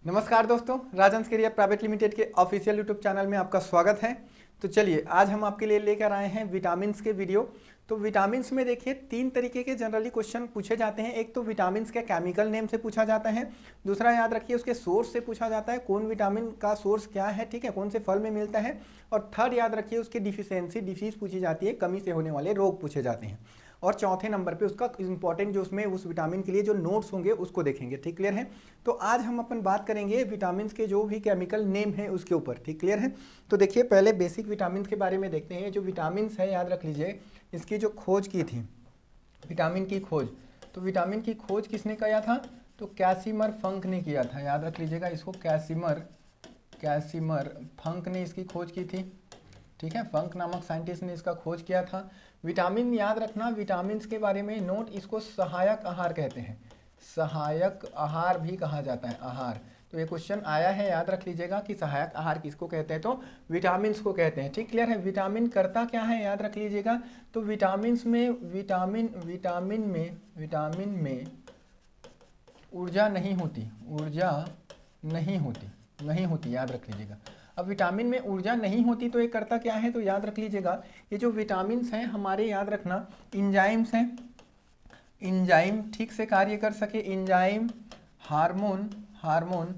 नमस्कार दोस्तों, राजहंस career private limited के ऑफिशियल यूट्यूब चैनल में आपका स्वागत है। तो चलिए आज हम आपके लिए लेकर आए हैं विटामिन्स के वीडियो। तो विटामिन्स में देखिए 3 तरीके के जनरली क्वेश्चन पूछे जाते हैं। एक तो विटामिन्स के केमिकल नेम से पूछा जाता है, दूसरा याद रखिए उसके सोर्स से पूछा जाता है, कौन विटामिन का सोर्स क्या है, ठीक है, कौन से फल में मिलता है, और थर्ड याद रखिए उसकी डिफिशियंसी डिसीज पूछी जाती है, कमी से होने वाले रोग पूछे जाते हैं, और चौथे नंबर पे उसका इंपॉर्टेंट जो उसमें उस विटामिन के लिए जो नोट्स होंगे उसको देखेंगे। ठीक क्लियर है। तो आज हम अपन बात करेंगे विटामिन के जो भी केमिकल नेम है उसके ऊपर। ठीक क्लियर है। तो देखिए पहले बेसिक विटामिन के बारे में देखते हैं। जो विटामिन है याद रख लीजिए, इसकी जो खोज की थी, विटामिन की खोज, तो विटामिन की खोज किसने किया था? तो कैसिमर फंक ने किया था। याद रख लीजिएगा इसको, कैसिमर फंक ने इसकी खोज की थी। ठीक है, फंक नामक साइंटिस्ट ने इसका खोज किया था। विटामिन याद रखना, विटामिन के बारे में नोट, इसको सहायक आहार कहते हैं, सहायक आहार भी कहा जाता है, आहार। तो ये क्वेश्चन आया है, याद रख लीजिएगा कि सहायक आहार किसको कहते हैं? तो विटामिन को कहते हैं। ठीक क्लियर है। विटामिन करता क्या है याद रख लीजिएगा। तो विटामिन में ऊर्जा नहीं होती, नहीं होती, याद रख लीजिएगा। अब विटामिन में ऊर्जा नहीं होती तो ये करता क्या है? तो याद रख लीजिएगा ये जो विटामिन हैं हमारे, याद रखना इंजाइम्स हैं, इंजाइम ठीक से कार्य कर सके, इंजाइम हार्मोन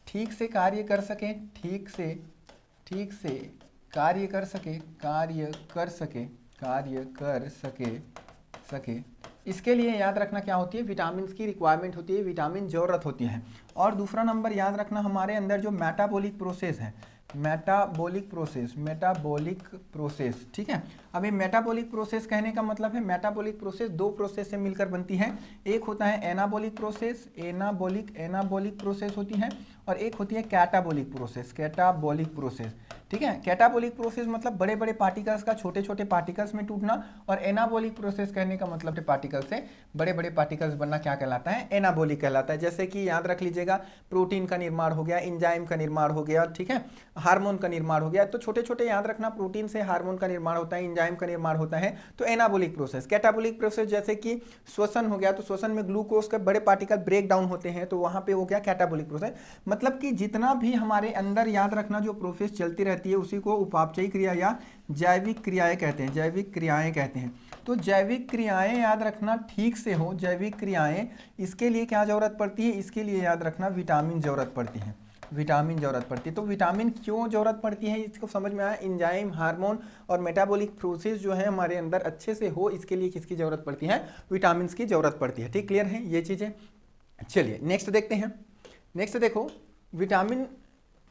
ठीक से कार्य कर सके, ठीक से कार्य कर सके। इसके लिए याद रखना क्या होती है? विटामिन की रिक्वायरमेंट होती है, विटामिन जरूरत होती है। और दूसरा नंबर याद रखना, हमारे अंदर जो मेटाबॉलिक प्रोसेस है, मेटाबॉलिक प्रोसेस, ठीक है। अब ये मेटाबॉलिक प्रोसेस कहने का मतलब है, मेटाबॉलिक प्रोसेस दो प्रोसेस से मिलकर बनती है। एक होता है एनाबॉलिक प्रोसेस होती है, और एक होती है कैटाबॉलिक प्रोसेस, ठीक है। कैटाबॉलिक प्रोसेस मतलब बड़े बड़े पार्टिकल्स का छोटे छोटे पार्टिकल्स में टूटना, और एनाबॉलिक प्रोसेस कहने का मतलब पार्टिकल से बड़े बड़े पार्टिकल्स बनना क्या कहलाता है? एनाबॉलिक कहलाता है। जैसे कि याद रख लीजिएगा प्रोटीन का निर्माण हो गया, इंजाइम का निर्माण हो गया, ठीक है, हार्मोन का निर्माण हो गया। तो छोटे छोटे याद रखना, प्रोटीन से हार्मोन का निर्माण होता है, इंजाइम का निर्माण होता है, तो एनाबॉलिक प्रोसेस। कैटाबॉलिक प्रोसेस जैसे कि श्वसन हो गया, तो श्वसन में ग्लूकोज के बड़े पार्टिकल ब्रेक डाउन होते हैं, तो वहां पे हो गया कैटाबॉलिक प्रोसेस। मतलब कि जितना भी हमारे अंदर याद रखना जो प्रोसेस चलती रहती है उसी को उपापचयी क्रिया या जैविक क्रियाएं कहते हैं, तो जैविक क्रियाएं याद रखना ठीक से हो, जैविक क्रियाएं, इसके लिए क्या जरूरत पड़ती है? इसके लिए याद रखना विटामिन जरूरत पड़ती है, तो विटामिन क्यों जरूरत पड़ती है इसको समझ में आया। इंजाइम, हार्मोन और मेटाबॉलिक प्रोसेस जो है हमारे अंदर अच्छे से हो, इसके लिए किसकी जरूरत पड़ती है? विटामिन की जरूरत पड़ती है। ठीक क्लियर है ये चीजें। चलिए नेक्स्ट देखते हैं। नेक्स्ट देखो, विटामिन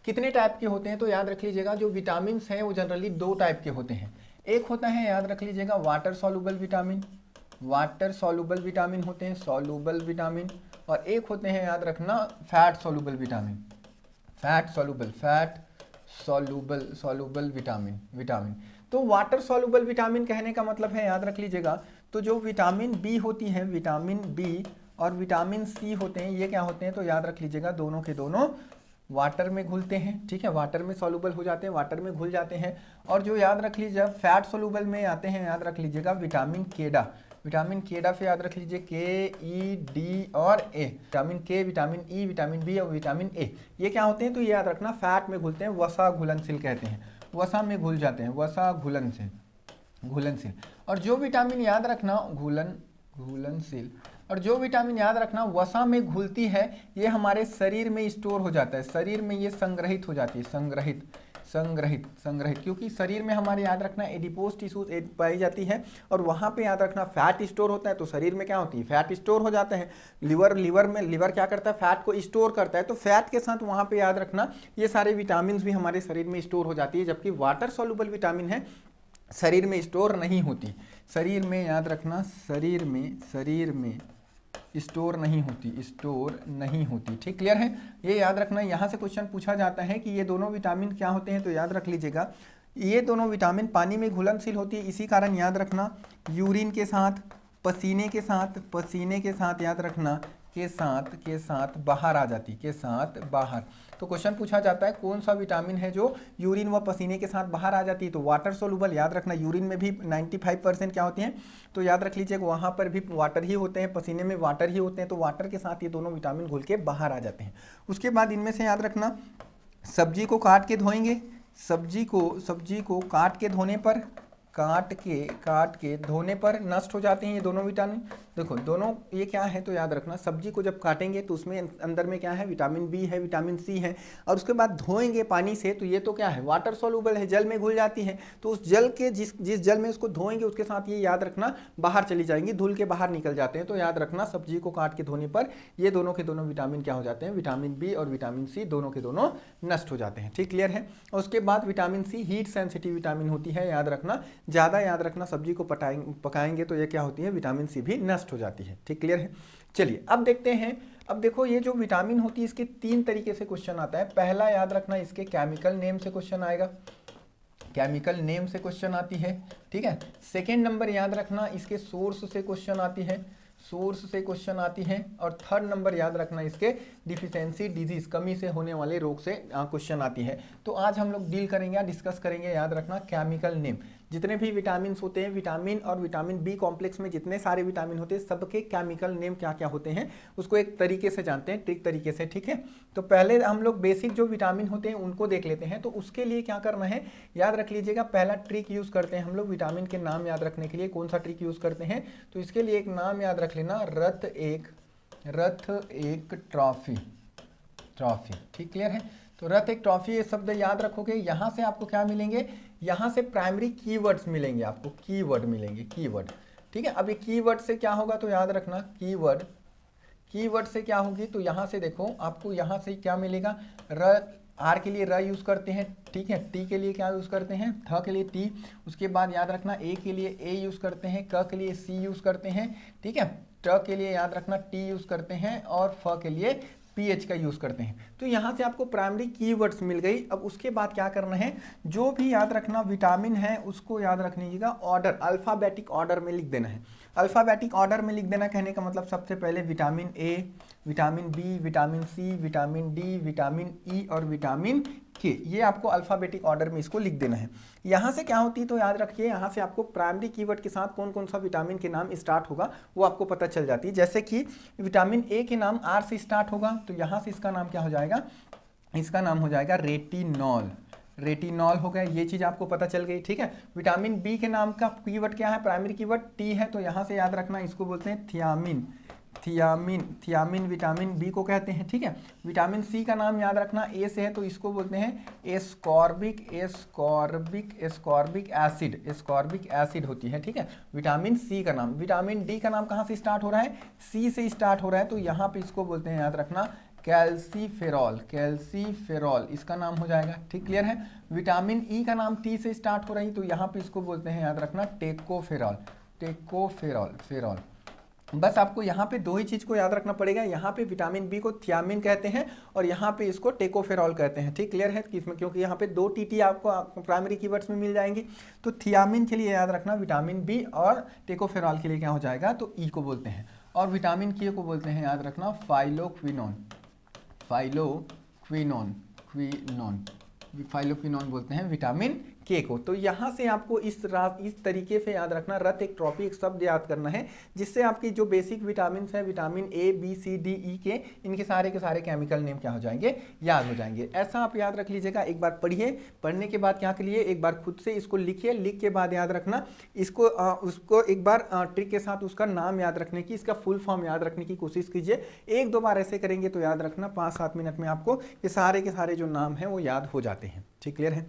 कितने टाइप के होते हैं? तो याद रख लीजिएगा जो विटामिन हैं वो जनरली 2 टाइप के होते हैं। एक होता है, याद रख लीजिएगा, वाटर सॉल्युबल विटामिन होते हैं, सॉल्युबल विटामिन, और एक होते हैं याद रखना फैट सॉल्युबल विटामिन। तो वाटर सॉल्युबल विटामिन कहने का मतलब है, याद रख लीजिएगा, तो जो विटामिन बी होती है, विटामिन बी और विटामिन सी होते हैं, ये क्या होते हैं? तो याद रख लीजिएगा दोनों के दोनों वाटर में घुलते हैं, ठीक है, वाटर में सॉल्युबल हो जाते हैं, वाटर में घुल जाते हैं। और जो याद रख लीजिए फैट सॉल्युबल में आते हैं, याद रख लीजिएगा विटामिन केडा से याद रख लीजिए के, ई, डी और ए, विटामिन के, विटामिन ई, विटामिन बी और विटामिन ए, ये क्या होते हैं? तो ये याद रखना फैट में घुलते हैं, वसा घुलनशील कहते हैं, वसा में घुल जाते हैं, वसा घुलनशील। और जो विटामिन याद रखना घुलनशील, और जो विटामिन याद रखना वसा में घुलती है, ये हमारे शरीर में स्टोर हो जाता है, शरीर में ये संग्रहित हो जाती है, संग्रहित, क्योंकि शरीर में हमारे याद रखना एडिपोज टिश्यूज पाई जाती है, और वहां पे याद रखना फैट स्टोर होता है, तो शरीर में क्या होती है? फैट स्टोर हो जाता है। लिवर क्या करता है? फैट को स्टोर करता है, तो फैट के साथ वहां पे याद रखना ये सारे विटामिन भी हमारे शरीर में स्टोर हो जाती है, जबकि वाटर सॉल्युबल विटामिन है शरीर में स्टोर नहीं होती, शरीर में याद रखना शरीर में स्टोर नहीं होती। ठीक क्लियर है। ये याद रखना, यहाँ से क्वेश्चन पूछा जाता है कि ये दोनों विटामिन क्या होते हैं? तो याद रख लीजिएगा ये दोनों विटामिन पानी में घुलनशील होती है, इसी कारण याद रखना यूरिन के साथ, पसीने के साथ याद रखना के साथ बाहर आ जाती, के साथ बाहर। तो क्वेश्चन पूछा जाता है कौन सा विटामिन है जो यूरिन व पसीने के साथ बाहर आ जाती है, तो वाटर सोलुबल। याद रखना यूरिन में भी 95% क्या होती हैं, तो याद रख लीजिएगा वहाँ पर भी वाटर ही होते हैं, पसीने में वाटर ही होते हैं, तो वाटर के साथ ये दोनों विटामिन घुल के बाहर आ जाते हैं। उसके बाद इनमें से याद रखना, सब्जी को काट के धोएंगे, सब्जी को काट के धोने पर, काट के धोने पर नष्ट हो जाते हैं ये दोनों विटामिन। देखो दोनों ये क्या है, तो याद रखना सब्जी को जब काटेंगे तो उसमें अंदर में क्या है, विटामिन बी है, विटामिन सी है, और उसके बाद धोएंगे पानी से तो ये तो क्या है, वाटर सॉल्युबल है, जल में घुल जाती है। तो उस जल के जिस जल में उसको धोएंगे उसके साथ ये याद रखना बाहर चली जाएंगी, धुल के बाहर निकल जाते हैं। तो याद रखना सब्जी को काट के धोने पर ये दोनों के दोनों विटामिन क्या हो जाते हैं, विटामिन बी और विटामिन सी दोनों के दोनों नष्ट हो जाते हैं। ठीक, क्लियर है। और उसके बाद vitamin C heat sensitive vitamin होती है, याद रखना ज़्यादा याद रखना सब्जी को पकाएंगे तो ये क्या होती है, विटामिन सी भी नष्ट हो जाती है। ठीक, क्लियर है। चलिए अब देखते हैं, अब देखो ये जो विटामिन होती है इसके 3 तरीके से क्वेश्चन आता है। पहला याद रखना इसके केमिकल नेम से क्वेश्चन आएगा, केमिकल नेम से क्वेश्चन आती है। ठीक है। सेकेंड नंबर याद रखना इसके सोर्स से क्वेश्चन आती है, सोर्स से क्वेश्चन आती है। और थर्ड नंबर याद रखना इसके डिफिशियंसी डिजीज, कमी से होने वाले रोग से क्वेश्चन आती है। तो आज हम लोग डील करेंगे, डिस्कस करेंगे, याद रखना केमिकल नेम। जितने भी विटामिन होते हैं, विटामिन और विटामिन बी कॉम्प्लेक्स में जितने सारे विटामिन होते हैं सबके केमिकल नेम क्या क्या होते हैं उसको एक तरीके से जानते हैं, ट्रिक तरीके से। ठीक है। तो पहले हम लोग बेसिक जो विटामिन होते हैं उनको देख लेते हैं। तो उसके लिए क्या करना है, याद रख लीजिएगा, पहला ट्रिक यूज करते हैं हम लोग विटामिन के नाम याद रखने के लिए। कौन सा ट्रिक यूज करते हैं, तो इसके लिए एक नाम याद रख लेना, रथ एक ट्रॉफी। ठीक, क्लियर है। तो रथ एक ट्रॉफी ये शब्द याद रखोगे, यहाँ से आपको क्या मिलेंगे, यहाँ से प्राइमरी कीवर्ड्स मिलेंगे, आपको कीवर्ड मिलेंगे, कीवर्ड। ठीक है। अब ये कीवर्ड से क्या होगा, तो याद रखना कीवर्ड से क्या होगी, तो यहाँ से देखो आपको यहाँ से क्या मिलेगा, आर के लिए र यूज करते हैं। ठीक है। टी के लिए क्या यूज करते हैं, थ के लिए टी। उसके बाद याद रखना ए के लिए ए यूज करते हैं, क के लिए सी यूज करते हैं। ठीक है। ट के लिए याद रखना टी यूज करते हैं, और फ के लिए पीएच का यूज करते हैं। तो यहाँ से आपको प्राइमरी कीवर्ड्स मिल गई। अब उसके बाद क्या करना है, जो भी याद रखना विटामिन है उसको याद रख लीजिएगा ऑर्डर, अल्फाबेटिक ऑर्डर में लिख देना है। अल्फाबेटिक ऑर्डर में लिख देना कहने का मतलब सबसे पहले vitamin A, vitamin B, vitamin C, vitamin D, vitamin E और विटामिन के, ये आपको अल्फाबेटिक ऑर्डर में इसको लिख देना है। यहाँ से क्या होती है, तो याद रखिए यहाँ से आपको प्राइमरी कीवर्ड के साथ कौन कौन सा विटामिन के नाम स्टार्ट होगा वो आपको पता चल जाती है। जैसे कि विटामिन ए के नाम आर से स्टार्ट होगा, तो यहाँ से इसका नाम क्या हो जाएगा, इसका नाम हो जाएगा रेटिनॉल। रेटिनॉल हो गया, ये चीज़ आपको पता चल गई। ठीक है। विटामिन बी के नाम का कीवर्ड क्या है, प्राइमरी कीवर्ड टी है, तो यहाँ से याद रखना इसको बोलते हैं थियामिन। थियामिन विटामिन बी को कहते हैं। ठीक है। विटामिन सी का नाम याद रखना ए से है, तो इसको बोलते हैं एस्कॉर्बिक एसिड होती है। ठीक है। विटामिन सी का नाम। विटामिन डी का नाम कहाँ से स्टार्ट हो रहा है, सी से स्टार्ट हो रहा है, तो यहाँ पे इसको बोलते हैं याद रखना कैल्सीफेरॉल इसका नाम हो जाएगा। ठीक, क्लियर है। विटामिन ई का नाम टी से स्टार्ट हो रही, तो यहाँ पे इसको बोलते हैं याद रखना टेकोफेरॉल। बस आपको यहाँ पे दो ही चीज़ को याद रखना पड़ेगा, यहाँ पे विटामिन बी को थियामिन कहते हैं और यहाँ पे इसको टेकोफेरॉल कहते हैं। ठीक, क्लियर है। इसमें क्योंकि यहाँ पे 2 टीटी आपको प्राइमरी कीवर्ड्स में मिल जाएंगी, तो थियामिन के लिए याद रखना विटामिन बी और टेकोफेरॉल के लिए क्या हो जाएगा, तो ई को बोलते हैं। और विटामिन के को बोलते हैं याद रखना फाइलोक्विनोन बोलते हैं विटामिन के को। तो यहाँ से आपको इस तरीके से याद रखना, रथ एक ट्रॉफी एक शब्द याद करना है, जिससे आपकी जो बेसिक विटामिन है, vitamin A B C D E K, इनके सारे के सारे केमिकल नेम क्या हो जाएंगे, याद हो जाएंगे। ऐसा आप याद रख लीजिएगा। एक बार पढ़िए, पढ़ने के बाद क्या करिए, एक बार खुद से इसको लिखिए, लिख के बाद याद रखना इसको उसको एक बार ट्रिक के साथ उसका नाम याद रखने की, इसका फुल फॉर्म याद रखने की कोशिश कीजिए। 1-2 बार ऐसे करेंगे तो याद रखना 5-7 मिनट में आपको ये सारे के सारे जो नाम हैं वो याद हो जाते हैं। ठीक, क्लियर है।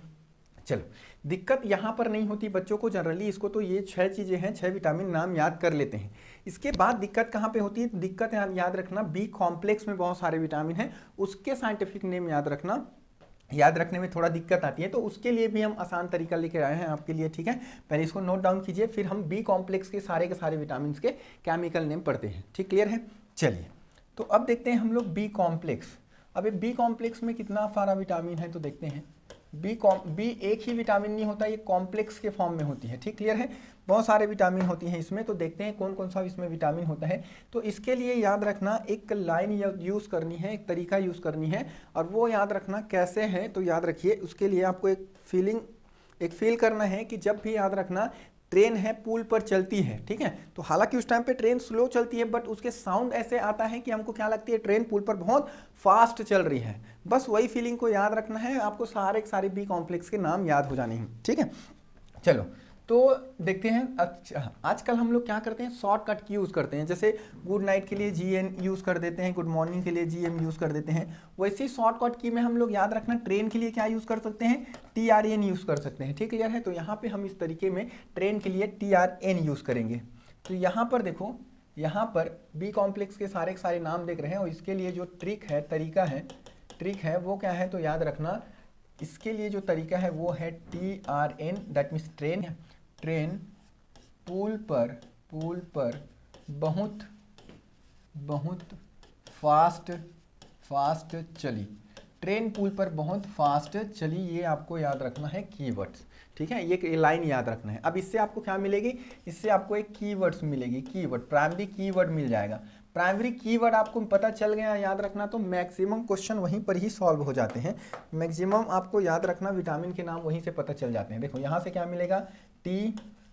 चलो, दिक्कत यहाँ पर नहीं होती बच्चों को, जनरली इसको तो ये 6 चीज़ें हैं, 6 विटामिन नाम याद कर लेते हैं। इसके बाद दिक्कत कहाँ पे होती है, दिक्कत याद रखना बी कॉम्प्लेक्स में बहुत सारे विटामिन हैं, उसके साइंटिफिक नेम याद रखना, याद रखने में थोड़ा दिक्कत आती है। तो उसके लिए भी हम आसान तरीका लेकर आए हैं आपके लिए। ठीक है। पहले इसको नोट डाउन कीजिए, फिर हम बी कॉम्प्लेक्स के सारे विटामिन के केमिकल नेम पढ़ते हैं। ठीक, क्लियर है। चलिए, तो अब देखते हैं हम लोग बी कॉम्प्लेक्स। अब बी कॉम्प्लेक्स में कितना सारा विटामिन है, तो देखते हैं बी एक ही विटामिन नहीं होता, ये कॉम्प्लेक्स के फॉर्म में होती है। ठीक, क्लियर है। बहुत सारे विटामिन होती हैं इसमें, तो देखते हैं कौन कौन सा इसमें विटामिन होता है। तो इसके लिए याद रखना एक लाइन यूज़ करनी है, एक तरीका यूज़ करनी है, और वो याद रखना कैसे है। तो याद रखिए, उसके लिए आपको एक फील करना है कि जब भी याद रखना ट्रेन है पुल पर चलती है, ठीक है, तो हालांकि उस टाइम पे ट्रेन स्लो चलती है, बट उसके साउंड ऐसे आता है कि हमको क्या लगती है, ट्रेन पुल पर बहुत फास्ट चल रही है। बस वही फीलिंग को याद रखना है आपको, सारे के सारे बी कॉम्प्लेक्स के नाम याद हो जाने हैं। ठीक है, चलो तो देखते हैं। अच्छा, आजकल हम लोग क्या करते हैं, शॉर्टकट की यूज़ करते हैं। जैसे गुड नाइट के लिए GN यूज़ कर देते हैं, गुड मॉर्निंग के लिए GM यूज़ कर देते हैं। वैसे ही शॉर्टकट की में हम लोग याद रखना ट्रेन के लिए क्या यूज़ कर सकते हैं, TRN यूज़ कर सकते हैं। ठीक, क्लियर है। तो यहाँ पे हम इस तरीके में ट्रेन के लिए TRN यूज़ करेंगे। तो यहाँ पर देखो, यहाँ पर बी कॉम्प्लेक्स के सारे नाम देख रहे हैं, और इसके लिए जो ट्रिक है वो क्या है, तो याद रखना इसके लिए जो तरीका है वो है TRN, दैट मीन्स ट्रेन पुल पर बहुत फास्ट चली। ट्रेन पुल पर बहुत फास्ट चली, ये आपको याद रखना है कीवर्ड्स। ठीक है, ये लाइन याद रखना है। अब इससे आपको क्या मिलेगी, इससे आपको एक कीवर्ड्स मिलेगी, प्राइमरी कीवर्ड मिल जाएगा। प्राइमरी कीवर्ड आपको पता चल गया याद रखना, तो मैक्सिमम क्वेश्चन वहीं पर ही सॉल्व हो जाते हैं। मैक्सिमम आपको याद रखना विटामिन के नाम वहीं से पता चल जाते हैं। देखो यहाँ से क्या मिलेगा, T,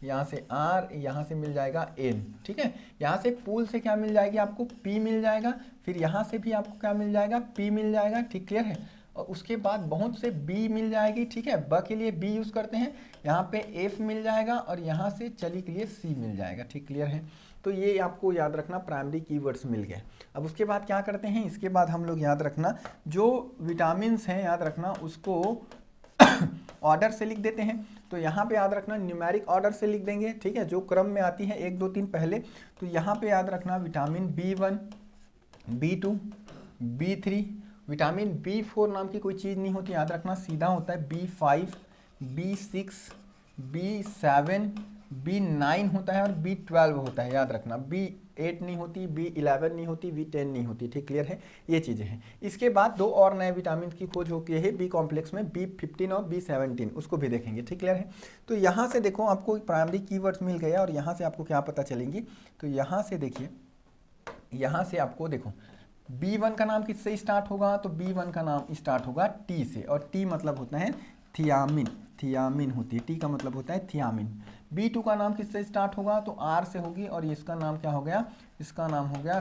यहाँ से R, यहाँ से मिल जाएगा N। ठीक है, यहाँ से पूल से क्या मिल जाएगी आपको, P मिल जाएगा, फिर यहाँ से भी आपको क्या मिल जाएगा, P मिल जाएगा। ठीक, क्लियर है। और उसके बाद बहुत से B मिल जाएगी। ठीक है, ब के लिए B यूज़ करते हैं, यहाँ पे F मिल जाएगा, और यहाँ से चली के लिए C मिल जाएगा। ठीक, क्लियर है। तो ये आपको याद रखना प्राइमरी कीवर्ड्स मिल गए। अब उसके बाद क्या करते हैं, इसके बाद हम लोग याद रखना जो विटामिन्स हैं याद रखना उसको ऑर्डर से लिख देते हैं। तो यहाँ पे याद रखना न्यूमेरिक ऑर्डर से लिख देंगे। ठीक है, जो क्रम में आती है 1 2 3 पहले। तो यहाँ पे याद रखना vitamin B1, B2, B3, vitamin B4 नाम की कोई चीज़ नहीं होती, याद रखना सीधा होता है B5, B6, B7, B9 होता है, और B12 होता है। याद रखना B8 नहीं होती, B11 नहीं होती, B10 नहीं होती। ठीक, क्लियर है। ये चीज़ें हैं। इसके बाद 2 और नए विटामिन की खोज होती है बी कॉम्प्लेक्स में, B15 और B17, उसको भी देखेंगे। ठीक, क्लियर है। तो यहाँ से देखो आपको प्राइमरी कीवर्ड्स मिल गया, और यहाँ से आपको क्या पता चलेंगी, तो यहाँ से देखिए, यहाँ से आपको देखो B1 का नाम किससे स्टार्ट होगा, तो B1 का नाम स्टार्ट होगा T से, और T मतलब होता है थियामिन होती है, T का मतलब होता है थियामिन। B2 का नाम किससे स्टार्ट होगा, तो R से होगी, और इसका नाम क्या हो गया, इसका नाम हो गया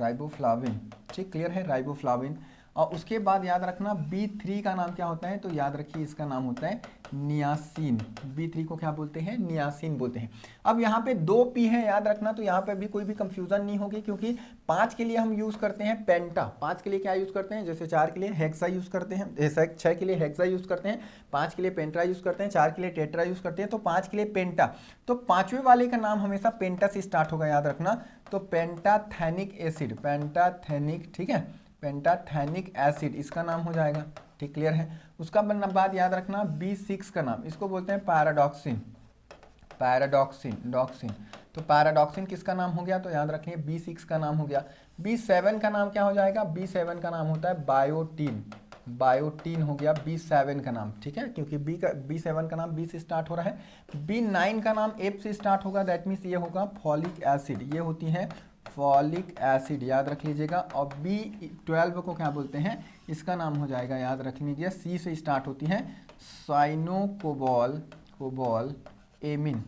राइबोफ्लाविन। ठीक, क्लियर है, राइबोफ्लाविन। और उसके बाद याद रखना B3 का नाम क्या होता है, तो याद रखिए इसका नाम होता है नियासिन। B3 को क्या बोलते हैं, नियासिन बोलते हैं। अब यहाँ पे 2 P है याद रखना, तो यहाँ पे भी कोई भी कंफ्यूजन नहीं होगी, क्योंकि 5 के लिए हम यूज़ करते हैं पेंटा। 5 के लिए क्या यूज़ करते हैं, जैसे 4 के लिए हेक्सा यूज़ करते हैं, 6 के लिए हेक्सा यूज़ करते हैं, 5 के लिए पेंट्रा यूज़ करते हैं, 4 के लिए टेट्रा यूज़ करते हैं, तो 5 के लिए पेंटा। तो 5वें वाले का नाम हमेशा पेंटा से स्टार्ट होगा, याद रखना। तो पेंटाथेनिक एसिड, ठीक है, पेंटाथेनिक एसिड इसका नाम हो जाएगा। ठीक, क्लियर है। उसका बाद याद रखना B6 का नाम, इसको बोलते हैं पैराडॉक्सिन। तो पैराडॉक्सिन किसका नाम हो गया, तो याद रखिए B6 का नाम हो गया। B7 का नाम क्या हो जाएगा, B7 का नाम होता है बायोटीन हो गया B7 का नाम। ठीक है, क्योंकि B7 का नाम B से स्टार्ट हो रहा है। B9 का नाम F से स्टार्ट होगा, दैट मीन्स ये होगा फॉलिक एसिड, ये होती है फॉलिक एसिड, याद रख लीजिएगा। और B12 को क्या बोलते हैं, इसका नाम हो जाएगा, याद रख लीजिए C से स्टार्ट होती है साइनोकोबाल एमिन,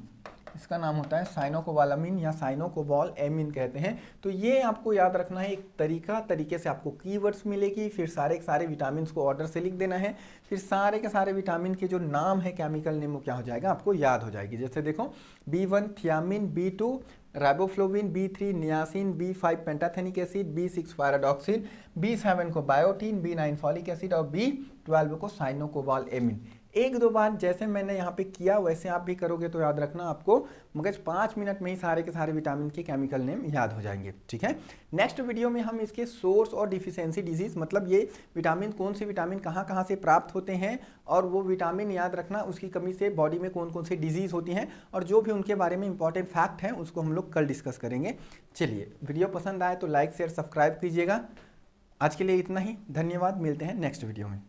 इसका नाम होता है साइनोकोबालामिन या साइनोकोबाल एमिन कहते हैं। तो ये आपको याद रखना है, एक तरीके से आपको कीवर्ड्स मिलेगी, फिर सारे के सारे विटामिन को ऑर्डर से लिख देना है, फिर सारे के सारे विटामिन के जो नाम है केमिकल नेम वो क्या हो जाएगा, आपको याद हो जाएगी। जैसे देखो B1 thiamine, B2 riboflavin, B3 niacin, B5 pantothenic acid, B6 pyridoxine, B7 को बायोटीन, B9 फॉलिक एसिड, और B12 को साइनोकोबाल एमिन। 1-2 बार जैसे मैंने यहाँ पे किया वैसे आप भी करोगे तो याद रखना आपको मगज 5 मिनट में ही सारे के सारे विटामिन के केमिकल नेम याद हो जाएंगे। ठीक है, नेक्स्ट वीडियो में हम इसके सोर्स और डिफिशियंसी डिजीज, मतलब ये विटामिन कौन से विटामिन कहाँ से प्राप्त होते हैं, और वो विटामिन याद रखना उसकी कमी से बॉडी में कौन कौन सी डिजीज होती हैं, और जो भी उनके बारे में इंपॉर्टेंट फैक्ट हैं उसको हम लोग कल डिस्कस करेंगे। चलिए, वीडियो पसंद आए तो लाइक शेयर सब्सक्राइब कीजिएगा। आज के लिए इतना ही, धन्यवाद, मिलते हैं नेक्स्ट वीडियो में।